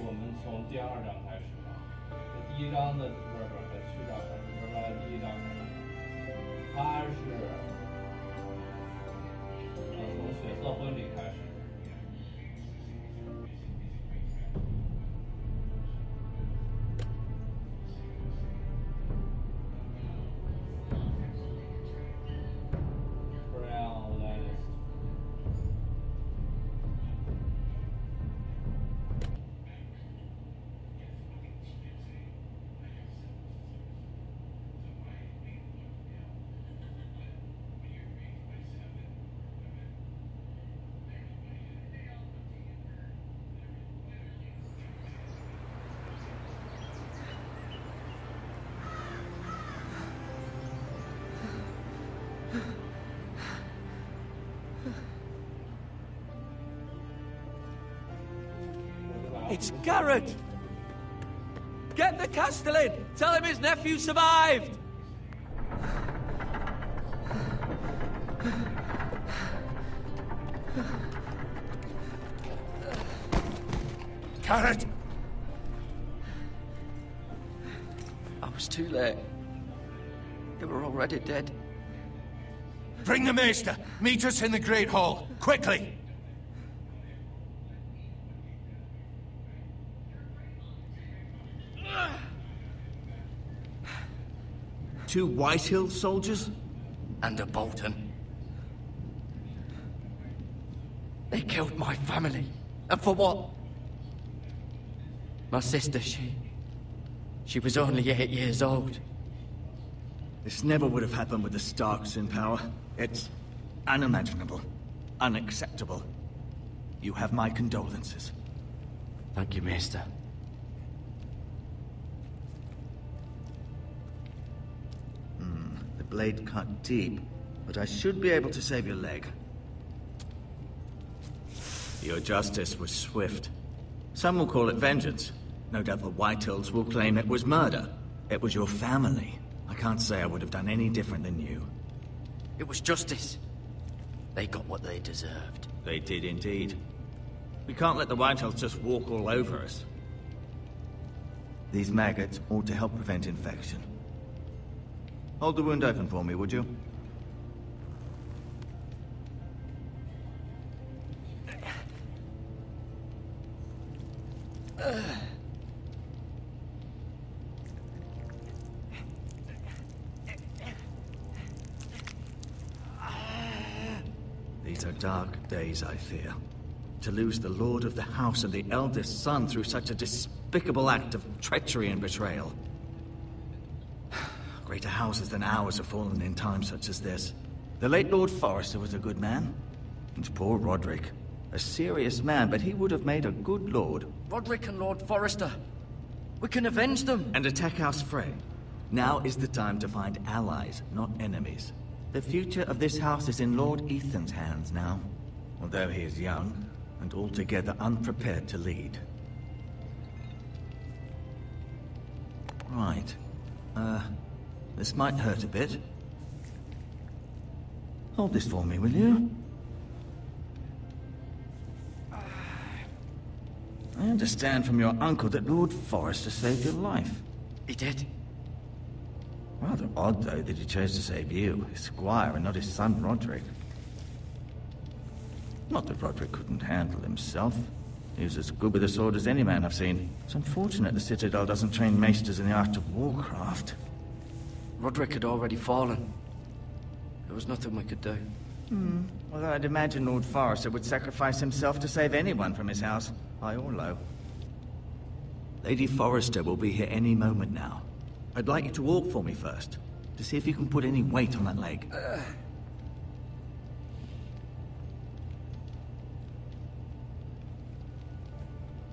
我们从第2章开始吧。这第1章的不是序章开始，不是第1章开始，他是从血色婚礼开始。It's Garrett! Get the Castellan! Tell him his nephew survived! Garrett! I was too late. They were already dead. Bring the Maester! Meet us in the Great Hall! Quickly! Two Whitehill soldiers? And a Bolton. They killed my family. And for what? My sister, she was only 8 years old. This never would have happened with the Starks in power. It's unimaginable. Unacceptable. You have my condolences. Thank you, Maester. The blade cut deep, but I should be able to save your leg. Your justice was swift. Some will call it vengeance. No doubt the Whitehills will claim it was murder. It was your family. I can't say I would have done any different than you. It was justice. They got what they deserved. They did indeed. We can't let the Whitehills just walk all over us. These maggots ought to help prevent infection. Hold the wound open for me, would you? These are dark days, I fear. To lose the lord of the house and the eldest son through such a despicable act of treachery and betrayal. Greater houses than ours have fallen in times such as this. The late Lord Forrester was a good man. And poor Roderick. A serious man, but he would have made a good lord. Roderick and Lord Forrester. We can avenge them. And attack House Frey. Now is the time to find allies, not enemies. The future of this house is in Lord Ethan's hands now. Although he is young, and altogether unprepared to lead. Right. This might hurt a bit. Hold this for me, will you? I understand from your uncle that Lord Forrester saved your life. He did. Rather odd, though, that he chose to save you, his squire, and not his son Roderick. Not that Roderick couldn't handle himself. He was as good with a sword as any man I've seen. It's unfortunate the Citadel doesn't train maesters in the art of warcraft. Roderick had already fallen. There was nothing we could do. Although I'd imagine Lord Forrester would sacrifice himself to save anyone from his house, high or low. Lady Forrester will be here any moment now. I'd like you to walk for me first, to see if you can put any weight on that leg.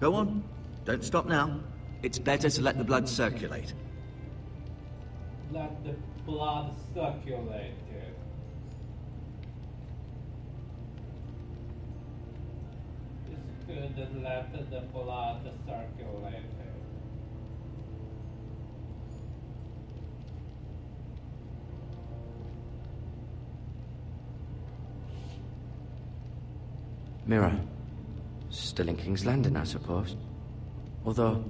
Go on. Don't stop now. It's better to let the blood circulate. Let the blood circulate. It's good to let the blood circulate. Mirror. Still in King's Landing, I suppose. Although,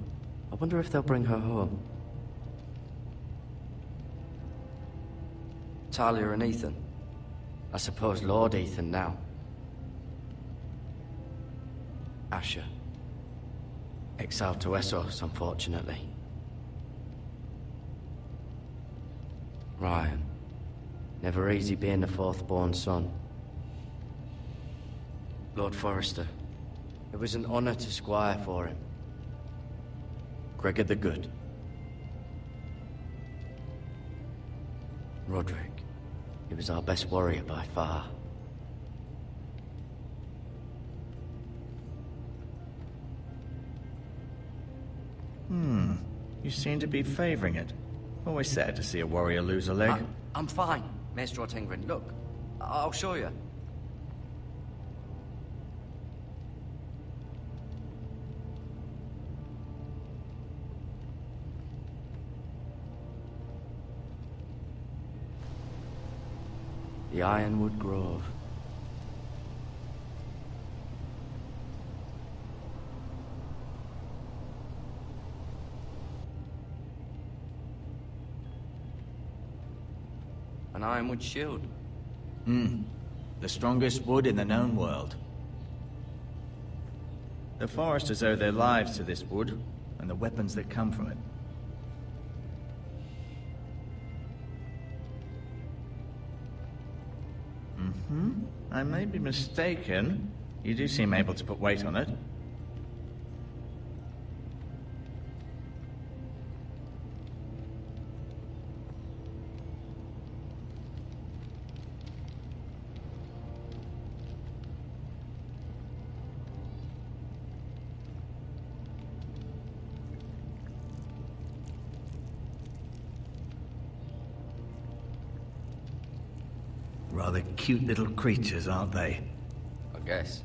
I wonder if they'll bring her home. Talia and Ethan. I suppose Lord Ethan now. Asher. Exiled to Essos, unfortunately. Ryan. Never easy being the fourth-born son. Lord Forrester. It was an honor to squire for him. Gregor the Good. Roderick. He was our best warrior by far. You seem to be favoring it. Always sad to see a warrior lose a leg. I'm fine, Maestro Tingrin. Look, I'll show you. The Ironwood Grove. An ironwood shield. The strongest wood in the known world. The foresters owe their lives to this wood, and the weapons that come from it. I may be mistaken. You do seem able to put weight on it. Rather cute little creatures, aren't they? I guess.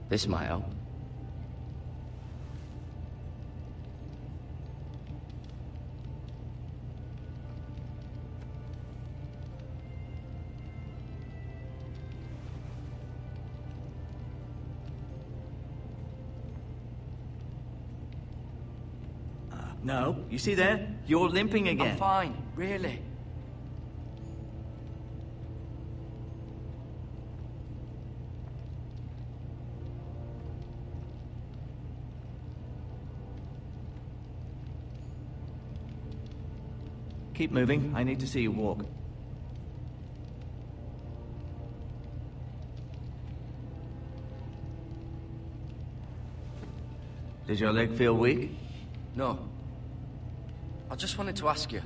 This might help. No, you see there? You're limping again. I'm fine, really. Keep moving. I need to see you walk. Does your leg feel weak? No. I just wanted to ask you.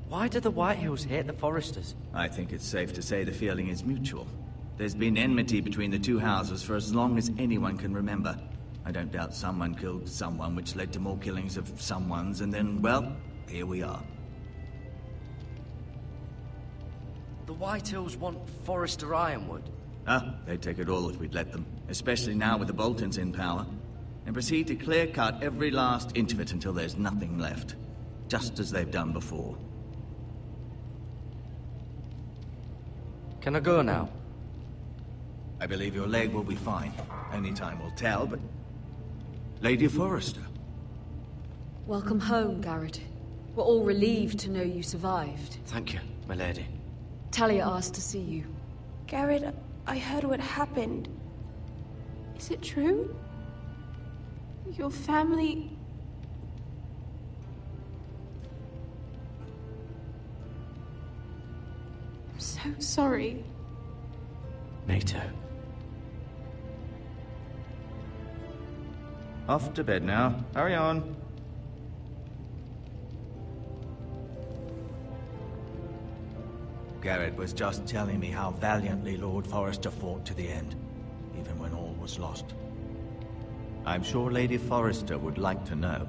Why do the Whitehills hate the Foresters? I think it's safe to say the feeling is mutual. There's been enmity between the two houses for as long as anyone can remember. I don't doubt someone killed someone, which led to more killings of someones, and then, well, here we are. The Whitehills want Forrester Ironwood. They'd take it all if we'd let them, especially now with the Boltons in power, and proceed to clear-cut every last inch of it until there's nothing left, just as they've done before. Can I go now? I believe your leg will be fine. Only time will tell, but... Lady Forrester. Welcome home, Garrett. We're all relieved to know you survived. Thank you, my lady. Talia asked to see you. Garrett, I heard what happened. Is it true? Your family... I'm so sorry. Me too. Off to bed now. Hurry on. Garrett was just telling me how valiantly Lord Forrester fought to the end, even when all was lost. I'm sure Lady Forrester would like to know.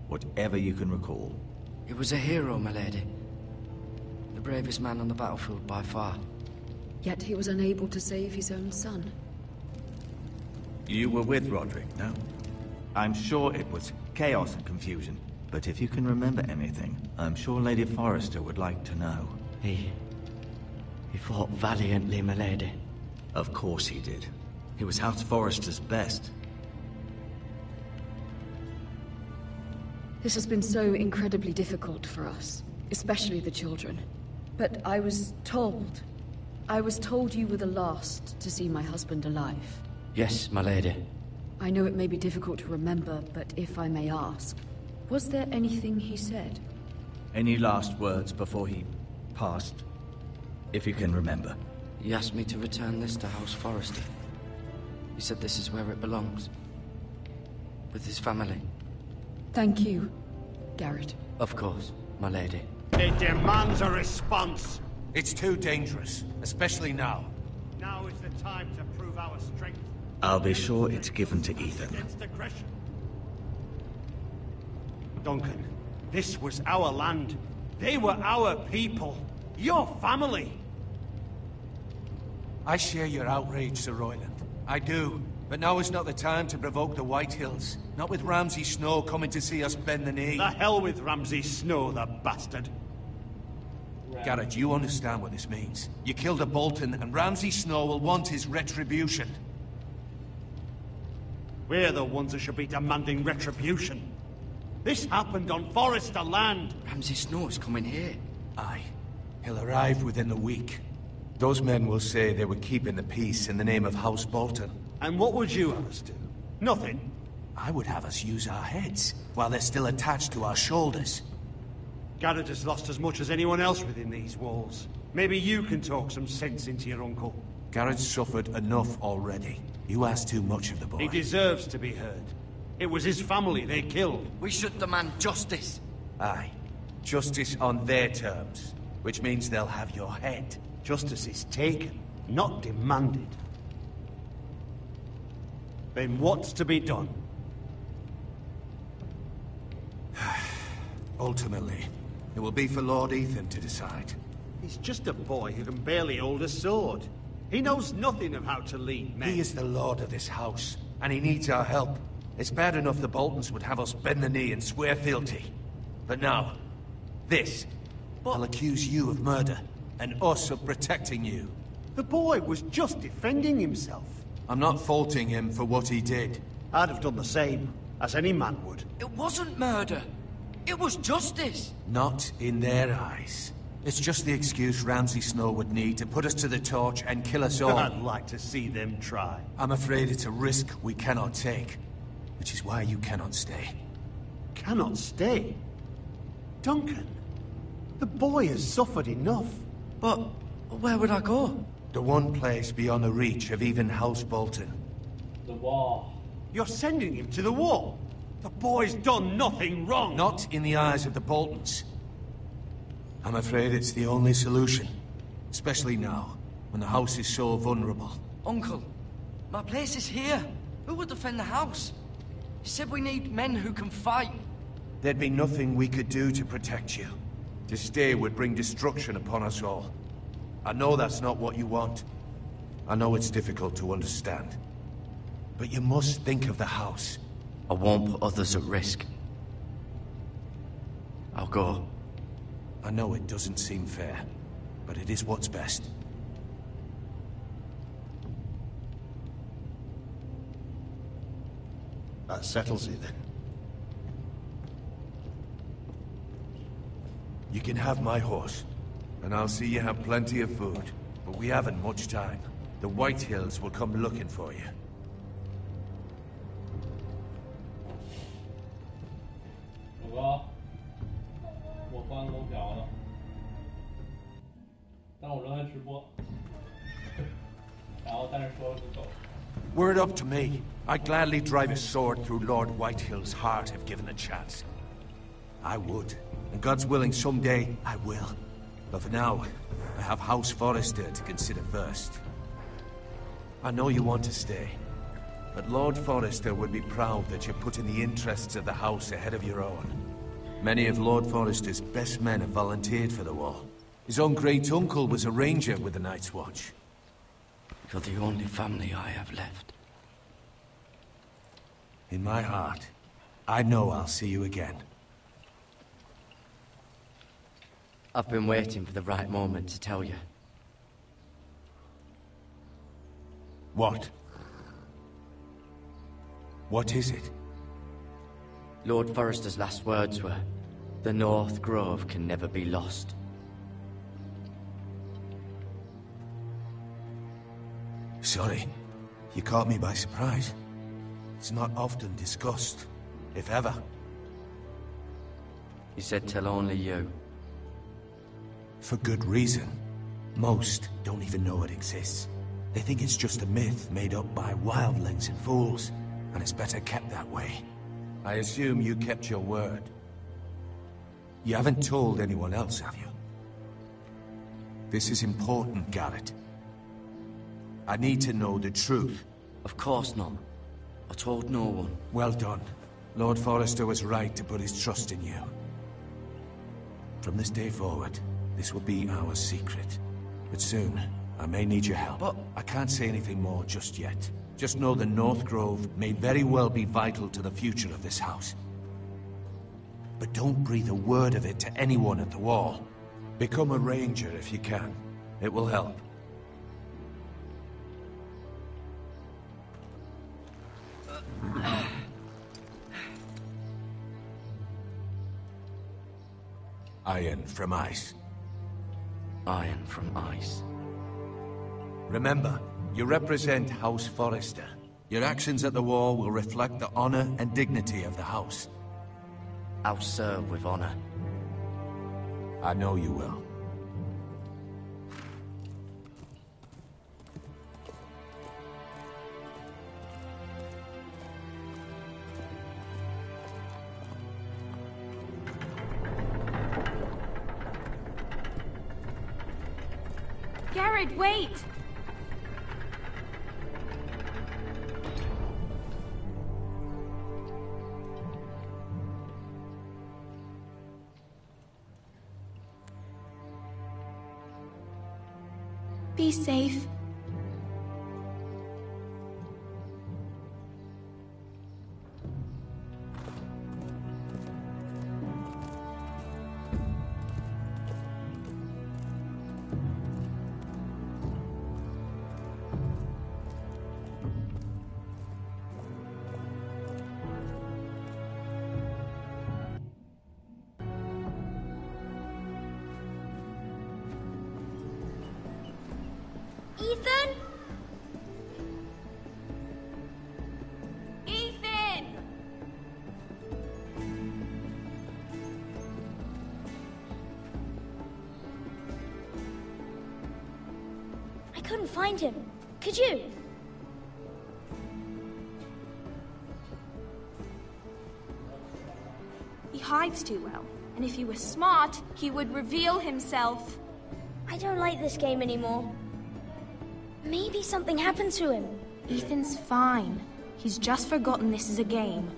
Whatever you can recall. He was a hero, my lady. The bravest man on the battlefield by far. Yet he was unable to save his own son. You were with Roderick, no? I'm sure it was chaos and confusion. But if you can remember anything, I'm sure Lady Forrester would like to know. He fought valiantly, my lady. Of course he did. He was House Forrester's best. This has been so incredibly difficult for us, especially the children. But I was told you were the last to see my husband alive. Yes, my lady. I know it may be difficult to remember, but if I may ask, was there anything he said? Any last words before he passed? If you can remember. He asked me to return this to House Forrester. He said this is where it belongs. With his family. Thank you, Garrett. Of course, my lady. It demands a response. It's too dangerous, especially now. Now is the time to prove our strength. I'll be sure it's given to Ethan. Against aggression. Duncan, this was our land. They were our people. Your family. I share your outrage, Sir Royland. I do. But now is not the time to provoke the White Hills. Not with Ramsay Snow coming to see us bend the knee. The hell with Ramsay Snow, the bastard. Garrett, you understand what this means. You killed a Bolton, and Ramsay Snow will want his retribution. We're the ones who should be demanding retribution. This happened on Forrester land. Ramsay Snow is coming here. Aye. He'll arrive within a week. Those men will say they were keeping the peace in the name of House Bolton. And what would you have us do? Nothing. I would have us use our heads, while they're still attached to our shoulders. Garrett has lost as much as anyone else within these walls. Maybe you can talk some sense into your uncle. Garrett's suffered enough already. You asked too much of the boy. He deserves to be heard. It was his family they killed. We should demand justice. Aye. Justice on their terms. Which means they'll have your head. Justice is taken, not demanded. Then what's to be done? Ultimately, it will be for Lord Ethan to decide. He's just a boy who can barely hold a sword. He knows nothing of how to lead men. He is the lord of this house, and he needs our help. It's bad enough the Boltons would have us bend the knee and swear fealty. But now, this. I'll accuse you of murder, and us of protecting you. The boy was just defending himself. I'm not faulting him for what he did. I'd have done the same, as any man would. It wasn't murder. It was justice. Not in their eyes. It's just the excuse Ramsay Snow would need to put us to the torch and kill us all. I'd like to see them try. I'm afraid it's a risk we cannot take. Which is why you cannot stay. Cannot stay? Duncan, the boy has suffered enough. But where would I go? The one place beyond the reach of even House Bolton. The wall. You're sending him to the wall? The boy's done nothing wrong. Not in the eyes of the Boltons. I'm afraid it's the only solution. Especially now, when the house is so vulnerable. Uncle, my place is here. Who will defend the house? You said we need men who can fight. There'd be nothing we could do to protect you. To stay would bring destruction upon us all. I know that's not what you want. I know it's difficult to understand. But you must think of the house. I won't put others at risk. I'll go. I know it doesn't seem fair, but it is what's best. That settles it, then. You can have my horse, and I'll see you have plenty of food. But we haven't much time. The White Hills will come looking for you. 狗哥，我关空调了，但我仍在直播。然后，但是说是走。 Were it up to me, I'd gladly drive a sword through Lord Whitehill's heart if given the chance. I would. And God's willing, someday I will. But for now, I have House Forrester to consider first. I know you want to stay. But Lord Forrester would be proud that you're putting the interests of the house ahead of your own. Many of Lord Forrester's best men have volunteered for the war. His own great-uncle was a ranger with the Night's Watch. You're the only family I have left. In my heart, I know I'll see you again. I've been waiting for the right moment to tell you. What? What is it? Lord Forrester's last words were, "The North Grove can never be lost." Sorry, you caught me by surprise. It's not often discussed, if ever. He said tell only you. For good reason. Most don't even know it exists. They think it's just a myth made up by wildlings and fools, and it's better kept that way. I assume you kept your word. You haven't told anyone else, have you? This is important, Garrett. I need to know the truth. Of course not. I told no one. Well done. Lord Forrester was right to put his trust in you. From this day forward, this will be our secret. But soon, I may need your help. But I can't say anything more just yet. Just know the North Grove may very well be vital to the future of this house. But don't breathe a word of it to anyone at the Wall. Become a ranger if you can. It will help. Iron from ice. Iron from ice. Remember, you represent House Forrester. Your actions at the Wall will reflect the honor and dignity of the house. I'll serve with honor. I know you will. Garrett, wait! Be safe. Ethan? Ethan! I couldn't find him. Could you? He hides too well. And if he were smart, he would reveal himself. I don't like this game anymore. Maybe something happened to him. Ethan's fine. He's just forgotten this is a game.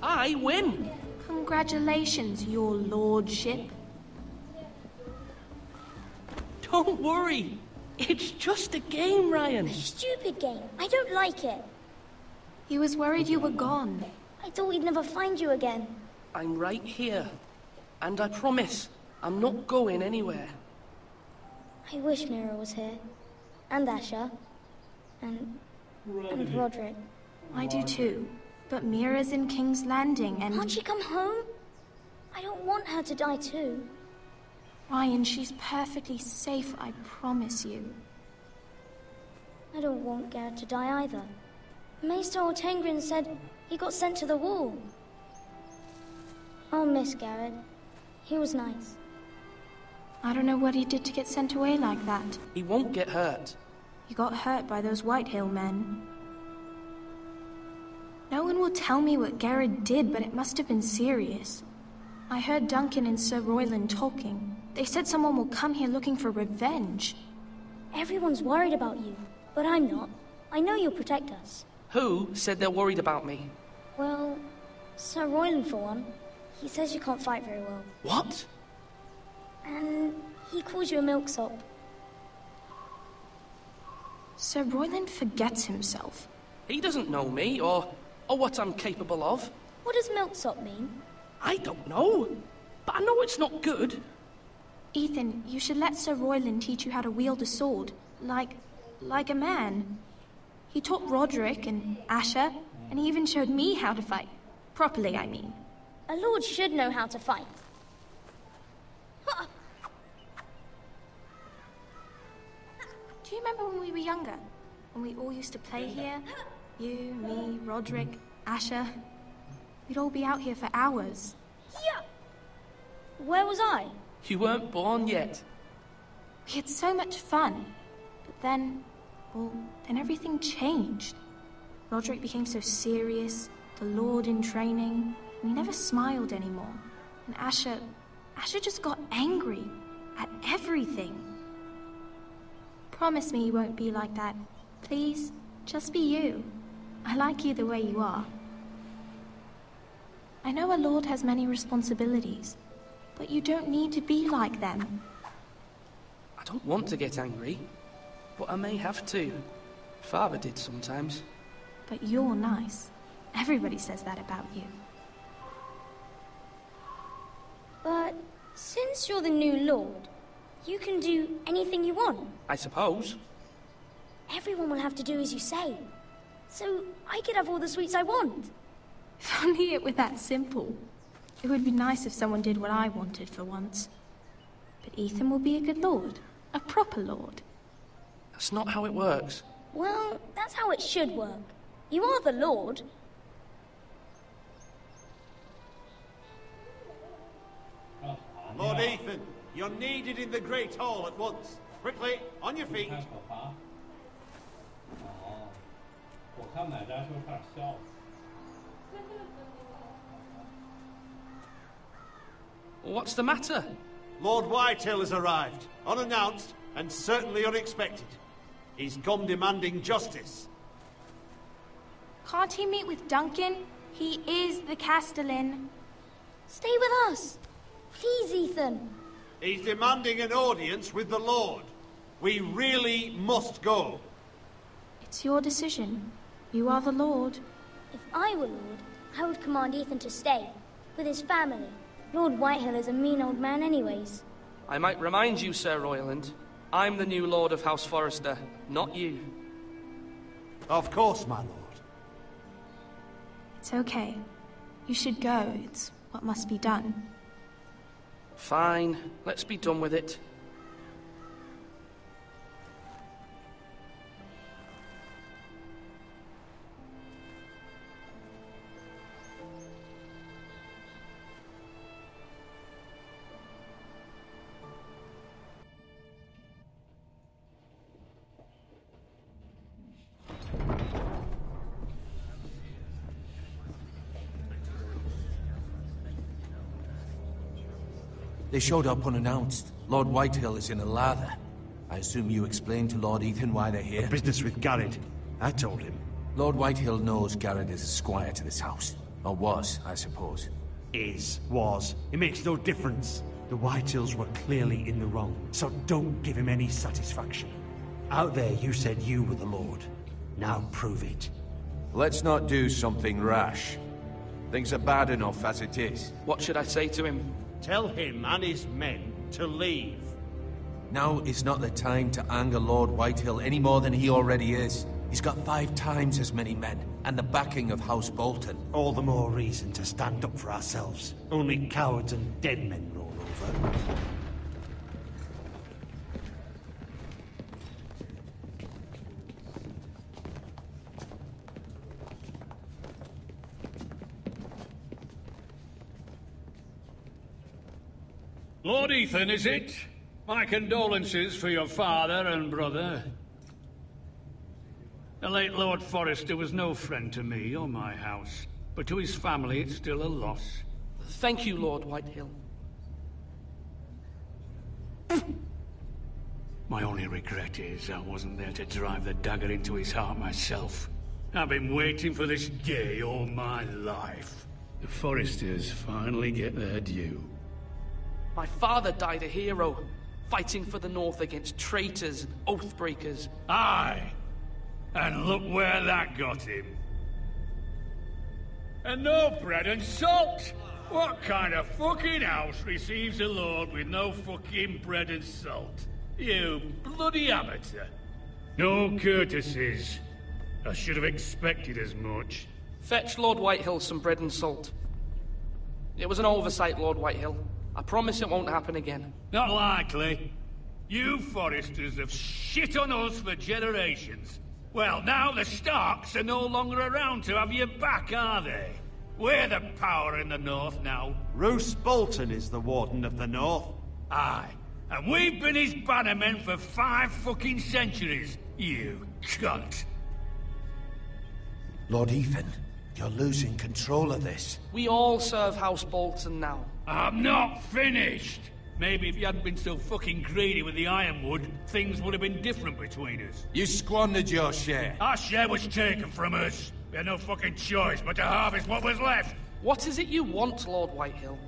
I win! Congratulations, your lordship. Don't worry. It's just a game, Ryan. Stupid game. I don't like it. He was worried you were gone. I thought we'd never find you again. I'm right here. And I promise, I'm not going anywhere. I wish Mira was here. And Asher. And Roderick. I do too. But Mira's in King's Landing and... Can't she come home? I don't want her to die too. Ryan, she's perfectly safe, I promise you. I don't want Garrett to die either. Maester Ortengrin said he got sent to the Wall. I'll miss Garrett. He was nice. I don't know what he did to get sent away like that. He won't get hurt. He got hurt by those Whitehill men. No one will tell me what Garrett did, but it must have been serious. I heard Duncan and Sir Royland talking. They said someone will come here looking for revenge. Everyone's worried about you, but I'm not. I know you'll protect us. Who said they're worried about me? Well, Sir Royland for one. He says you can't fight very well. What? And he calls you a milksop. Sir Royland forgets himself. He doesn't know me, or what I'm capable of. What does milksop mean? I don't know, but I know it's not good. Ethan, you should let Sir Royland teach you how to wield a sword, like a man. He taught Roderick and Asher, and he even showed me how to fight. Properly, I mean. A lord should know how to fight. Do you remember when we were younger? When we all used to play here? You, me, Roderick, Asher. We'd all be out here for hours. Yeah. Where was I? You weren't born yet. We had so much fun. But then, then everything changed. Roderick became so serious, the Lord in training, and he never smiled anymore. And Asher just got angry at everything. Promise me you won't be like that. Please, just be you. I like you the way you are. I know a lord has many responsibilities, but you don't need to be like them. I don't want to get angry, but I may have to. Father did sometimes. But you're nice. Everybody says that about you. But since you're the new lord, you can do anything you want. I suppose. Everyone will have to do as you say. So I could have all the sweets I want. If only it were that simple. It would be nice if someone did what I wanted for once. But Ethan will be a good lord. A proper lord. That's not how it works. Well, that's how it should work. You are the lord. Lord Ethan, you're needed in the Great Hall at once. Quickly, on your feet. 太可怕。哦，我看奶家就开始笑了。What's the matter? Lord Whitehill has arrived, unannounced and certainly unexpected. He's come demanding justice. Can't he meet with Duncan? He is the Castellan. Stay with us. Please, Ethan. He's demanding an audience with the Lord. We really must go. It's your decision. You are the lord. If I were lord, I would command Ethan to stay, with his family. Lord Whitehill is a mean old man anyways. I might remind you, Sir Royland, I'm the new Lord of House Forrester, not you. Of course, my lord. It's okay. You should go. It's what must be done. Fine, let's be done with it. They showed up unannounced. Lord Whitehill is in a lather. I assume you explained to Lord Ethan why they're here? Business with Garrett. I told him. Lord Whitehill knows Garrett is a squire to this house. Or was, I suppose. Was. It makes no difference. The Whitehills were clearly in the wrong, so don't give him any satisfaction. Out there, you said you were the Lord. Now prove it. Let's not do something rash. Things are bad enough as it is. What should I say to him? Tell him and his men to leave. Now is not the time to anger Lord Whitehill any more than he already is. He's got 5 times as many men, and the backing of House Bolton. All the more reason to stand up for ourselves. Only cowards and dead men roll over. Lord Ethan, is it? My condolences for your father and brother. The late Lord Forrester was no friend to me or my house, but to his family it's still a loss. Thank you, Lord Whitehill. My only regret is I wasn't there to drive the dagger into his heart myself. I've been waiting for this day all my life. The Forresters finally get their due. My father died a hero, fighting for the North against traitors and oathbreakers. Aye, And look where that got him. And no bread and salt! What kind of fucking house receives a lord with no fucking bread and salt? You bloody amateur. No courtesies. I should have expected as much. Fetch Lord Whitehill some bread and salt. It was an oversight, Lord Whitehill. I promise it won't happen again. Not likely. You Foresters have shit on us for generations. Well, now the Starks are no longer around to have your back, are they? We're the power in the north now. Roose Bolton is the Warden of the North. Aye. And we've been his bannermen for 5 fucking centuries, you cunt. Lord Ethan, you're losing control of this. We all serve House Bolton now. I'm not finished! Maybe if you hadn't been so fucking greedy with the ironwood, things would have been different between us. You squandered your share. Our share was taken from us. We had no fucking choice but to harvest what was left. What is it you want, Lord Whitehill?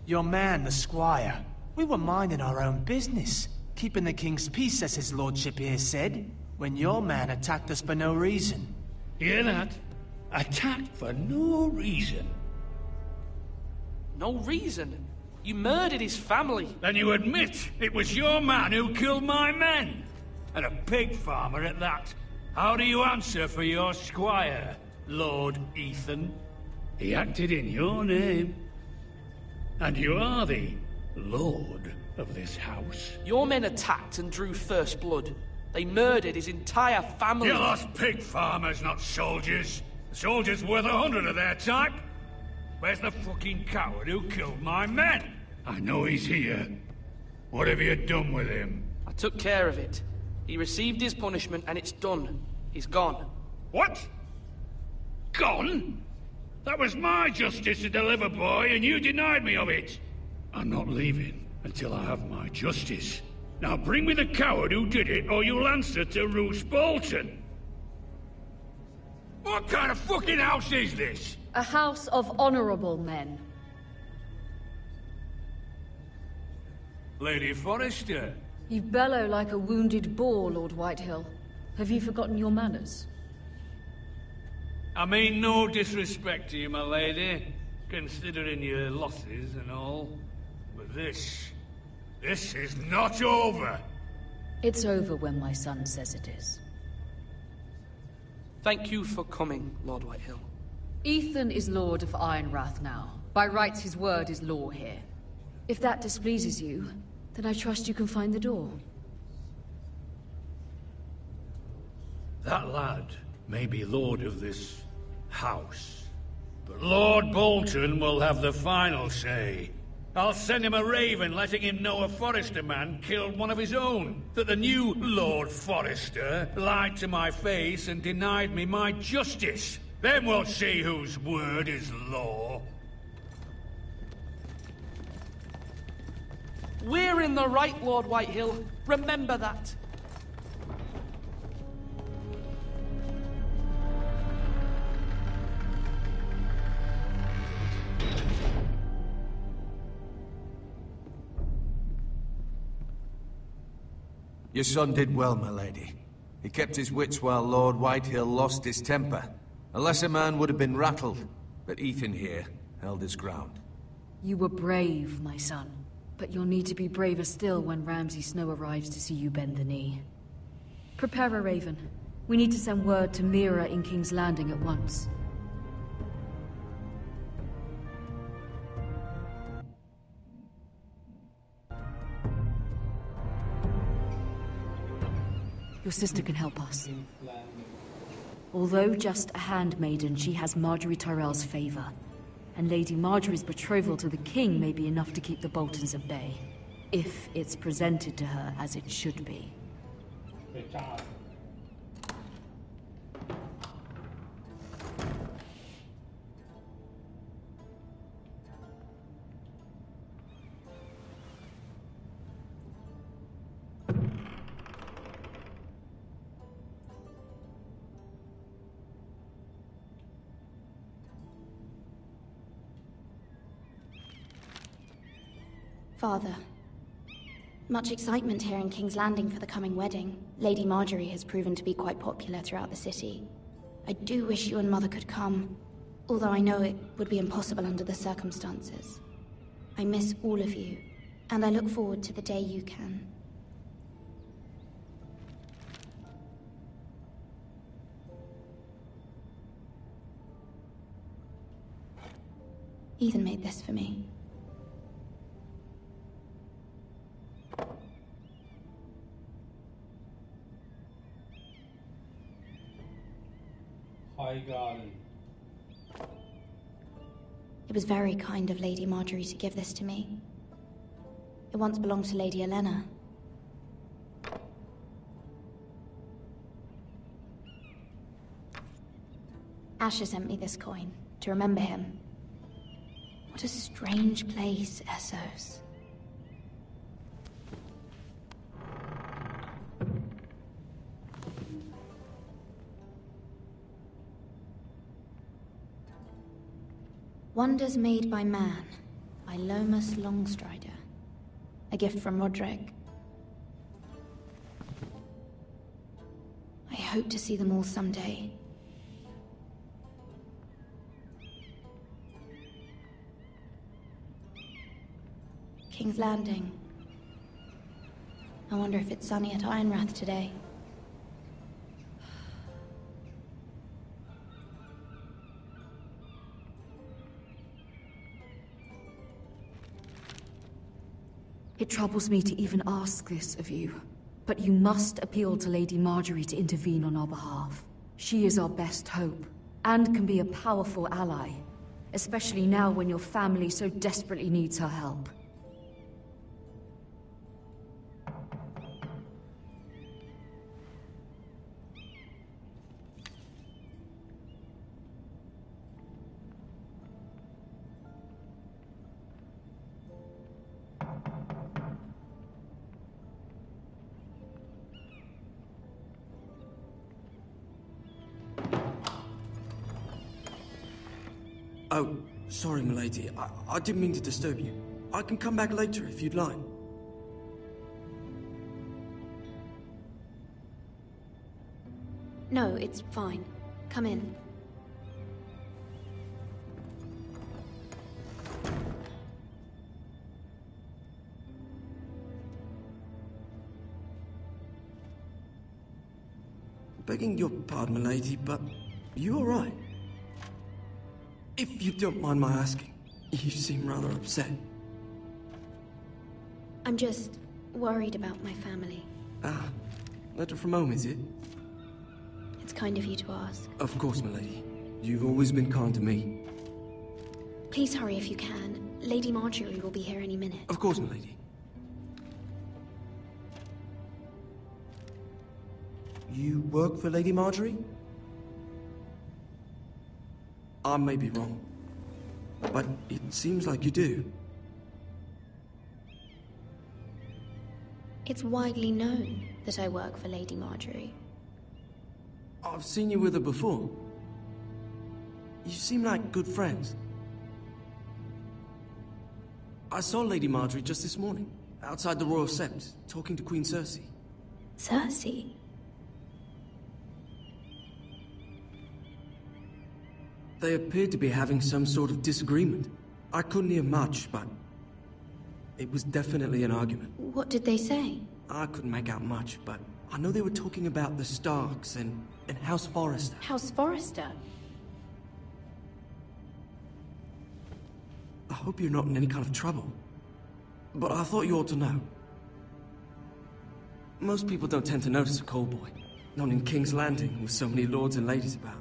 Your man, the squire. We were minding our own business, keeping the king's peace, as his lordship here said, when your man attacked us for no reason. Hear that? Attacked for no reason. No reason? You murdered his family. Then you admit it was your man who killed my men. And a pig farmer at that. How do you answer for your squire, Lord Ethan? He acted in your name. And you are the lord of this house. Your men attacked and drew first blood. They murdered his entire family. You lost pig farmers, not soldiers. The soldiers worth 100 of their type. Where's the fucking coward who killed my men? I know he's here. What have you done with him? I took care of it. He received his punishment and it's done. He's gone. What? Gone? That was my justice to deliver, boy, and you denied me of it. I'm not leaving until I have my justice. Now bring me the coward who did it, or you'll answer to Roose Bolton. What kind of fucking house is this? A house of honorable men. Lady Forrester. You bellow like a wounded boar, Lord Whitehill. Have you forgotten your manners? I mean no disrespect to you, my lady, considering your losses and all. But this is not over. It's over when my son says it is. Thank you for coming, Lord Whitehill. Ethan is Lord of Ironrath now. By rights, his word is law here. If that displeases you, then I trust you can find the door. That lad may be lord of this house, but Lord Bolton will have the final say. I'll send him a raven letting him know a Forrester man killed one of his own. That the new Lord Forrester lied to my face and denied me my justice. Then we'll see whose word is law. We're in the right, Lord Whitehill. Remember that. Your son did well, my lady. He kept his wits while Lord Whitehill lost his temper. A lesser man would have been rattled, but Ethan here held his ground. You were brave, my son. But you'll need to be braver still when Ramsay Snow arrives to see you bend the knee. Prepare a raven. We need to send word to Mira in King's Landing at once. Your sister can help us. Although just a handmaiden, she has Marjorie Tyrell's favor. And Lady Marjorie's betrothal to the king may be enough to keep the Boltons at bay. If it's presented to her as it should be. Father, much excitement here in King's Landing for the coming wedding. Lady Marjorie has proven to be quite popular throughout the city. I do wish you and Mother could come, although I know it would be impossible under the circumstances. I miss all of you, and I look forward to the day you can. Ethan made this for me. High Garden. It was very kind of Lady Marjorie to give this to me. It once belonged to Lady Elena. Asher sent me this coin to remember him. What a strange place, Essos. Wonders Made by Man, by Lomas Longstrider. A gift from Roderick. I hope to see them all someday. King's Landing. I wonder if it's sunny at Ironrath today. It troubles me to even ask this of you, but you must appeal to Lady Marjorie to intervene on our behalf. She is our best hope, and can be a powerful ally, especially now when your family so desperately needs her help. Oh, sorry, milady. I didn't mean to disturb you. I can come back later if you'd like. No, it's fine. Come in. Begging your pardon, milady, but you all right? If you don't mind my asking, you seem rather upset. I'm just worried about my family. Ah, letter from home, is it? It's kind of you to ask. Of course, milady. You've always been kind to me. Please hurry if you can. Lady Marjorie will be here any minute. Of course, milady. You work for Lady Marjorie? I may be wrong, but it seems like you do. It's widely known that I work for Lady Marjorie. I've seen you with her before. You seem like good friends. I saw Lady Marjorie just this morning, outside the Royal Sept, talking to Queen Cersei. Cersei? They appeared to be having some sort of disagreement. I couldn't hear much, but it was definitely an argument. What did they say? I couldn't make out much, but I know they were talking about the Starks and House Forrester. House Forrester? I hope you're not in any kind of trouble, but I thought you ought to know. Most people don't tend to notice a callboy, not in King's Landing with so many lords and ladies about.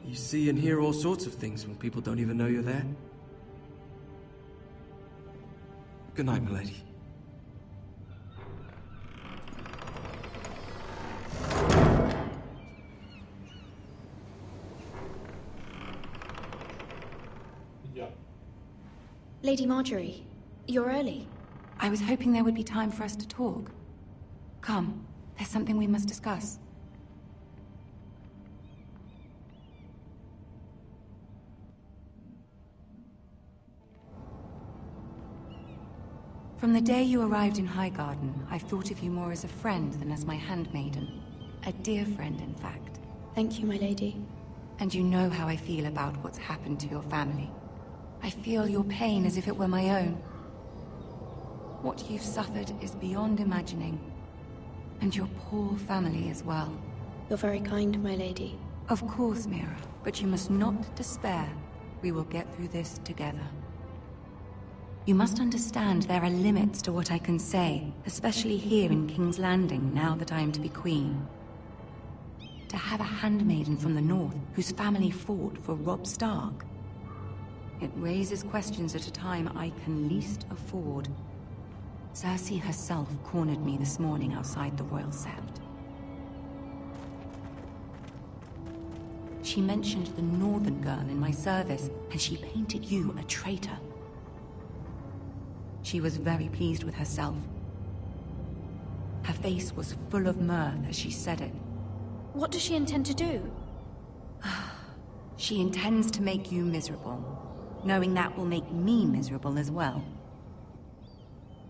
You see and hear all sorts of things when people don't even know you're there. Good night, milady. Yeah. Lady Marjorie, you're early. I was hoping there would be time for us to talk. Come, there's something we must discuss. From the day you arrived in Highgarden, I've thought of you more as a friend than as my handmaiden. A dear friend, in fact. Thank you, my lady. And you know how I feel about what's happened to your family. I feel your pain as if it were my own. What you've suffered is beyond imagining. And your poor family as well. You're very kind, my lady. Of course, Mira, but you must not despair. We will get through this together. You must understand there are limits to what I can say, especially here in King's Landing, now that I am to be queen. To have a handmaiden from the north, whose family fought for Robb Stark. It raises questions at a time I can least afford. Cersei herself cornered me this morning outside the Royal Sept. She mentioned the northern girl in my service, and she painted you a traitor. She was very pleased with herself. Her face was full of mirth as she said it. What does she intend to do? She intends to make you miserable, knowing that will make me miserable as well.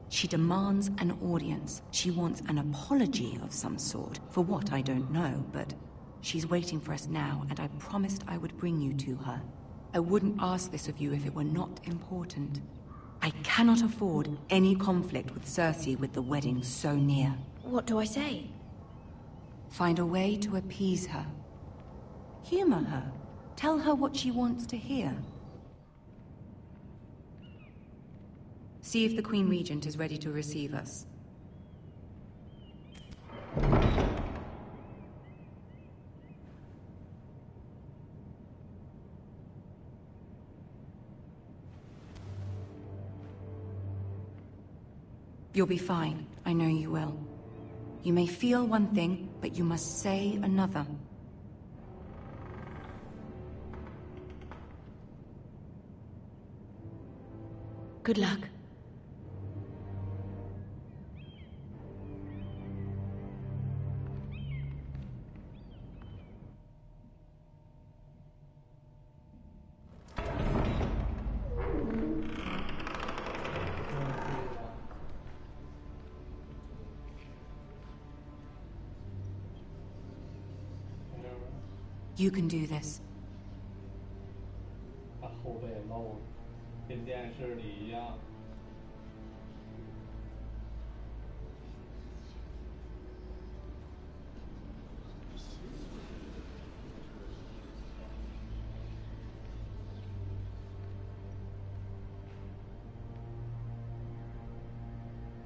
She demands an audience. She wants an apology of some sort, for what I don't know, but she's waiting for us now, and I promised I would bring you to her. I wouldn't ask this of you if it were not important. I cannot afford any conflict with Cersei with the wedding so near. What do I say? Find a way to appease her. Humor her. Tell her what she wants to hear. See if the Queen Regent is ready to receive us. You'll be fine. I know you will. You may feel one thing, but you must say another. Good luck. You can do this. 把后背露了，跟电视里一样。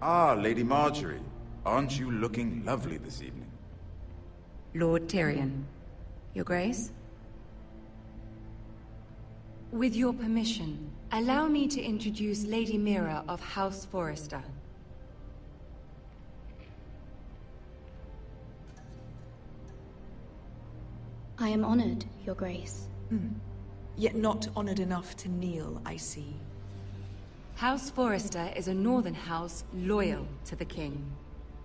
Ah, Lady Marjorie. Aren't you looking lovely this evening? Lord Tyrion. Your Grace? With your permission, allow me to introduce Lady Mira of House Forrester. I am honored, Your Grace. Yet not honored enough to kneel, I see. House Forrester is a northern house loyal to the king.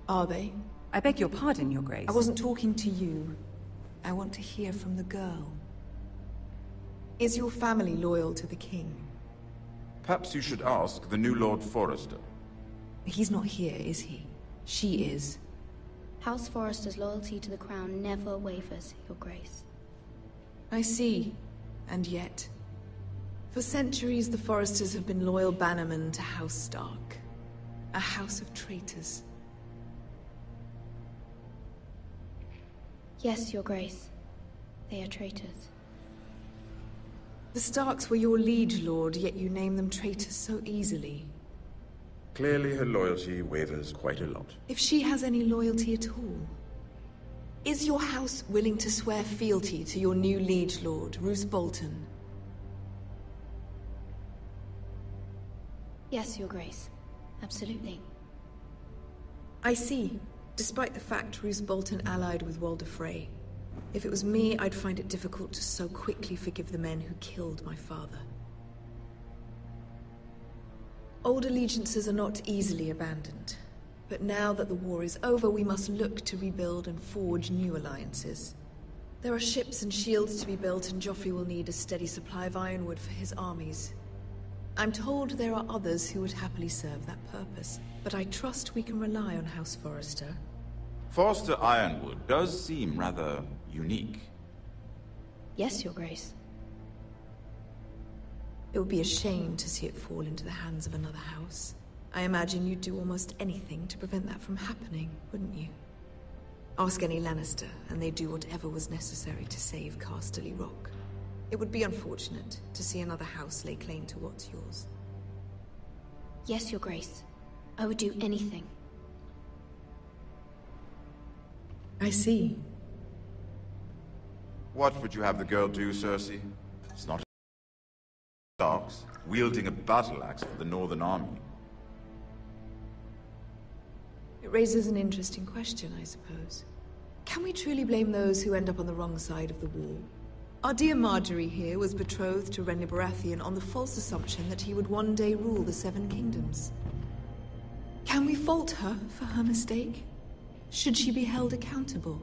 Are they? I beg your pardon, Your Grace. I wasn't talking to you. I want to hear from the girl. Is your family loyal to the king? Perhaps you should ask the new Lord Forrester. He's not here, is he? She is. House Forrester's loyalty to the crown never wavers, Your Grace. I see. And yet... For centuries, the Forresters have been loyal bannermen to House Stark. A house of traitors. Yes, Your Grace. They are traitors. The Starks were your liege lord, yet you name them traitors so easily. Clearly her loyalty wavers quite a lot. If she has any loyalty at all. Is your house willing to swear fealty to your new liege lord, Roose Bolton? Yes, Your Grace. Absolutely. I see. Despite the fact Roose Bolton allied with Walder Frey. If it was me, I'd find it difficult to so quickly forgive the men who killed my father. Old allegiances are not easily abandoned. But now that the war is over, we must look to rebuild and forge new alliances. There are ships and shields to be built, and Joffrey will need a steady supply of ironwood for his armies. I'm told there are others who would happily serve that purpose, but I trust we can rely on House Forrester. Forrester Ironwood does seem rather unique. Yes, Your Grace. It would be a shame to see it fall into the hands of another house. I imagine you'd do almost anything to prevent that from happening, wouldn't you? Ask any Lannister, and they'd do whatever was necessary to save Casterly Rock. It would be unfortunate to see another house lay claim to what's yours. Yes, Your Grace. I would do anything. I see. What would you have the girl do, Cersei? It's not Starks, wielding a battle axe for the Northern Army. It raises an interesting question, I suppose. Can we truly blame those who end up on the wrong side of the wall? Our dear Marjorie here was betrothed to Renly Baratheon on the false assumption that he would one day rule the Seven Kingdoms. Can we fault her for her mistake? Should she be held accountable?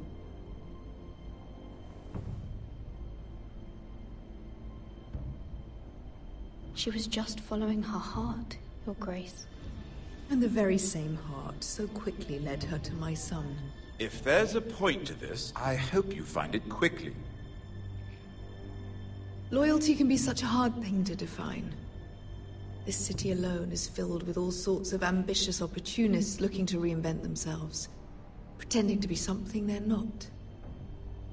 She was just following her heart, Your Grace. And the very same heart so quickly led her to my son. If there's a point to this, I hope you find it quickly. Loyalty can be such a hard thing to define. This city alone is filled with all sorts of ambitious opportunists looking to reinvent themselves, pretending to be something they're not.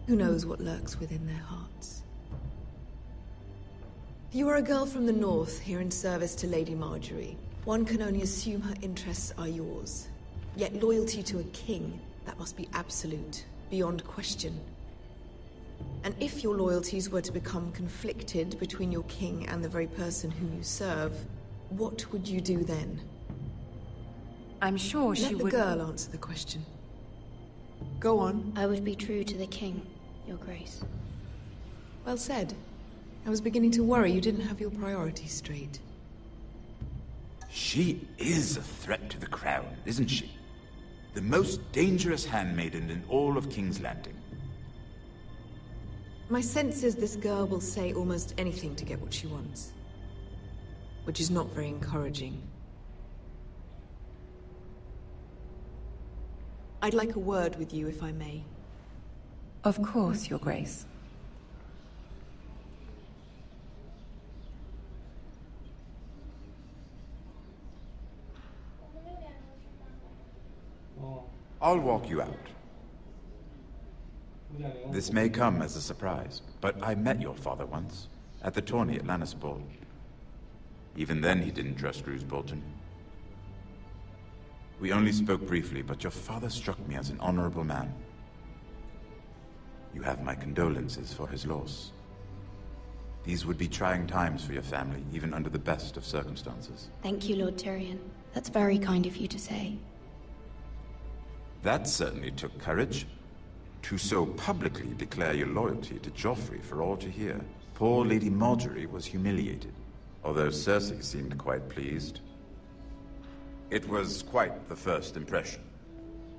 Who knows what lurks within their hearts? You are a girl from the north, here in service to Lady Marjorie. One can only assume her interests are yours. Yet loyalty to a king, that must be absolute, beyond question. And if your loyalties were to become conflicted between your king and the very person whom you serve, what would you do then? I'm sure she would... Let the girl answer the question. Go on. I would be true to the king, Your Grace. Well said. I was beginning to worry you didn't have your priorities straight. She is a threat to the crown, isn't she? The most dangerous handmaiden in all of King's Landing. My sense is this girl will say almost anything to get what she wants. Which is not very encouraging. I'd like a word with you, if I may. Of course, Your Grace. I'll walk you out. This may come as a surprise, but I met your father once, at the tourney at Lannis Ball. Even then he didn't trust Roose Bolton. We only spoke briefly, but your father struck me as an honorable man. You have my condolences for his loss. These would be trying times for your family, even under the best of circumstances. Thank you, Lord Tyrion. That's very kind of you to say. That certainly took courage. To so publicly declare your loyalty to Joffrey for all to hear. Poor Lady Marjorie was humiliated, although Cersei seemed quite pleased. It was quite the first impression.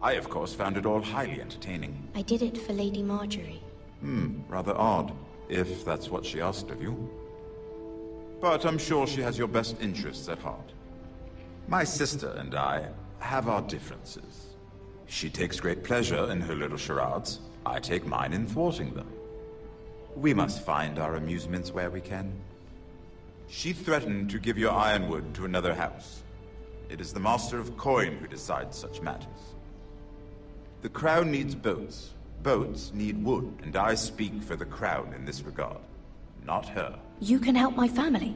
I, of course, found it all highly entertaining. I did it for Lady Marjorie. Rather odd, if that's what she asked of you. But I'm sure she has your best interests at heart. My sister and I have our differences. She takes great pleasure in her little charades. I take mine in thwarting them. We must find our amusements where we can. She threatened to give your ironwood to another house. It is the Master of Coin who decides such matters. The crown needs boats. Boats need wood, and I speak for the crown in this regard, not her. You can help my family.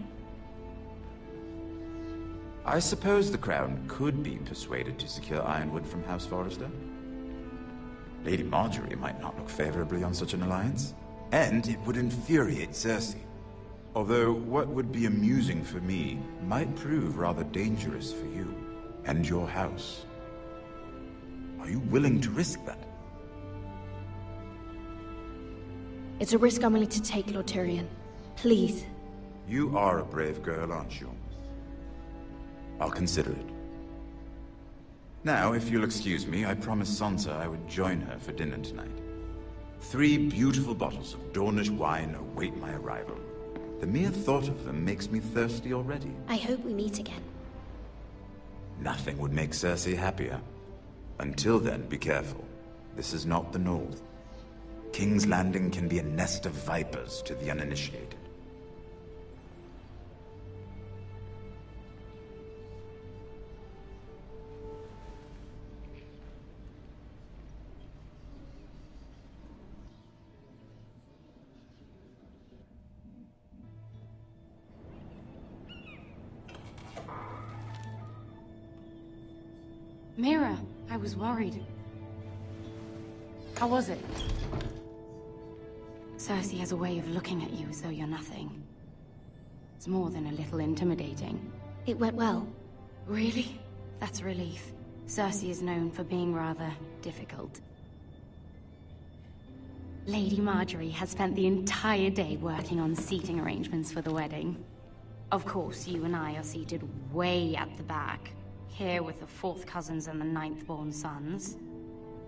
I suppose the crown could be persuaded to secure ironwood from House Forrester. Lady Marjorie might not look favorably on such an alliance, and it would infuriate Cersei. Although what would be amusing for me might prove rather dangerous for you and your house. Are you willing to risk that? It's a risk I'm willing to take, Lord Tyrion. Please. You are a brave girl, aren't you? I'll consider it. Now, if you'll excuse me, I promised Sansa I would join her for dinner tonight. 3 beautiful bottles of Dornish wine await my arrival. The mere thought of them makes me thirsty already. I hope we meet again. Nothing would make Cersei happier. Until then, be careful. This is not the North. King's Landing can be a nest of vipers to the uninitiated. Mira, I was worried. How was it? Cersei has a way of looking at you as though you're nothing. It's more than a little intimidating. It went well. Really? That's a relief. Cersei is known for being rather difficult. Lady Marjorie has spent the entire day working on seating arrangements for the wedding. Of course, you and I are seated way at the back. Here with the 4th cousins and the 9th-born sons.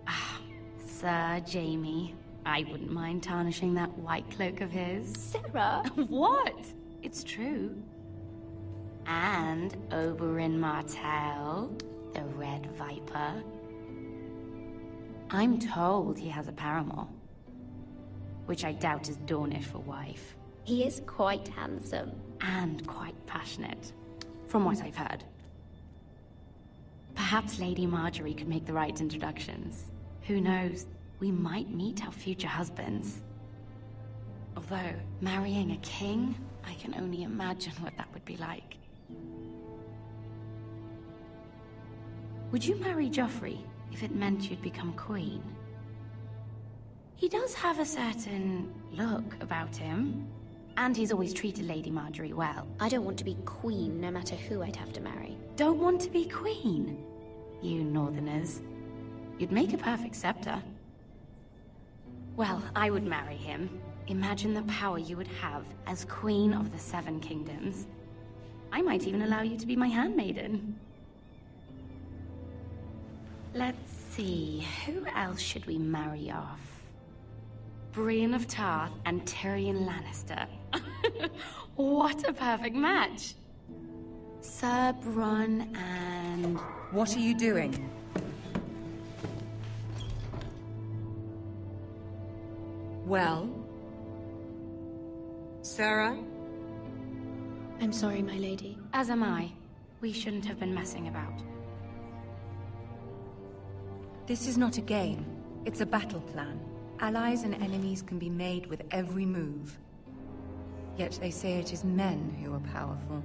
Ah, Sir Jaime. I wouldn't mind tarnishing that white cloak of his. Sarah! What? It's true. And Oberyn Martell, the Red Viper. I'm told he has a paramour. Which I doubt is Dornish for wife. He is quite handsome. And quite passionate, from what I've heard. Perhaps Lady Marjorie could make the right introductions. Who knows? We might meet our future husbands. Although, marrying a king, I can only imagine what that would be like. Would you marry Joffrey if it meant you'd become queen? He does have a certain look about him, and he's always treated Lady Marjorie well. I don't want to be queen, no matter who I'd have to marry. Don't want to be queen? You Northerners. You'd make a perfect scepter. Well, I would marry him. Imagine the power you would have as Queen of the 7 Kingdoms. I might even allow you to be my handmaiden. Let's see, who else should we marry off? Brienne of Tarth and Tyrion Lannister. What a perfect match! Sir Bronn and... What are you doing? Well? Sarah? I'm sorry, my lady. As am I. We shouldn't have been messing about. This is not a game. It's a battle plan. Allies and enemies can be made with every move. Yet they say it is men who are powerful.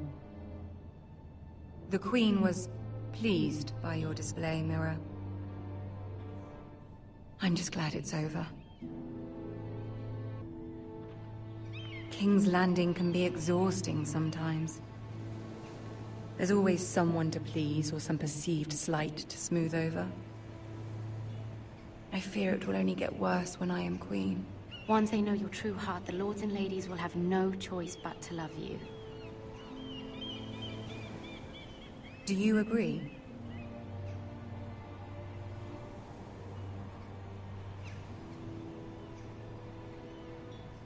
The Queen was pleased by your display, Mira. I'm just glad it's over. King's Landing can be exhausting sometimes. There's always someone to please or some perceived slight to smooth over. I fear it will only get worse when I am queen. Once they know your true heart, the lords and ladies will have no choice but to love you. Do you agree?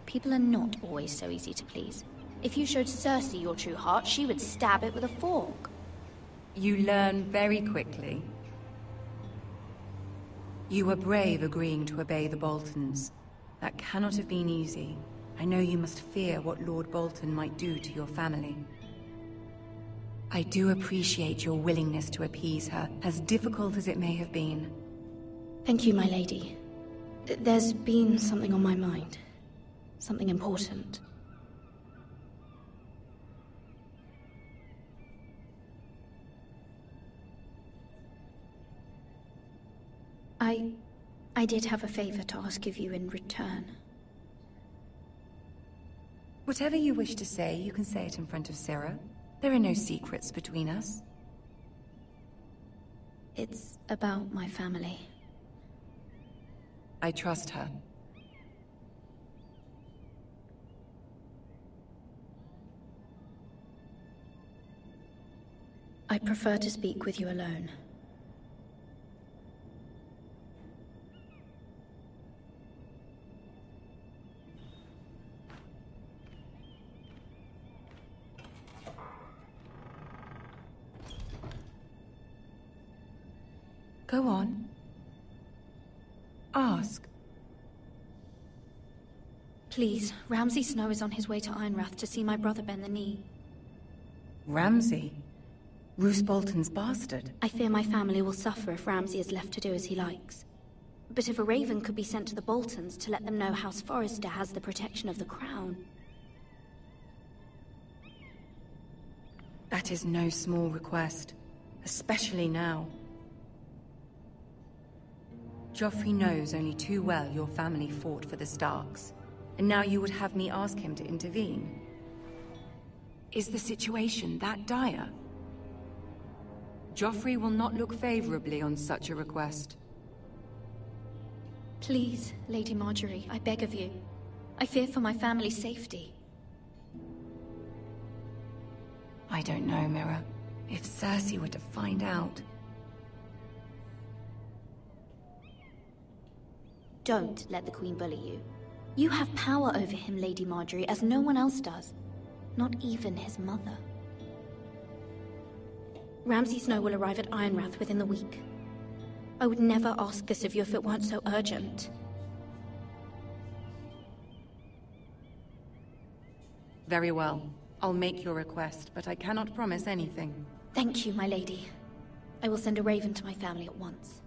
People are not always so easy to please. If you showed Cersei your true heart, she would stab it with a fork. You learn very quickly. You were brave agreeing to obey the Boltons. That cannot have been easy. I know you must fear what Lord Bolton might do to your family. I do appreciate your willingness to appease her, as difficult as it may have been. Thank you, my lady. There's been something on my mind. Something important. I did have a favor to ask of you in return. Whatever you wish to say, you can say it in front of Sarah. There are no secrets between us. It's about my family. I trust her. I prefer to speak with you alone. Go on. Ask. Please, Ramsay Snow is on his way to Ironrath to see my brother bend the knee. Ramsay? Roose Bolton's bastard? I fear my family will suffer if Ramsay is left to do as he likes. But if a raven could be sent to the Boltons to let them know House Forrester has the protection of the crown... That is no small request, especially now. Joffrey knows only too well your family fought for the Starks, and now you would have me ask him to intervene. Is the situation that dire? Joffrey will not look favorably on such a request. Please, Lady Marjorie, I beg of you. I fear for my family's safety. I don't know, Mira. If Cersei were to find out... Don't let the Queen bully you. You have power over him, Lady Marjorie, as no one else does. Not even his mother. Ramsay Snow will arrive at Ironrath within the week. I would never ask this of you if it weren't so urgent. Very well. I'll make your request, but I cannot promise anything. Thank you, my lady. I will send a raven to my family at once.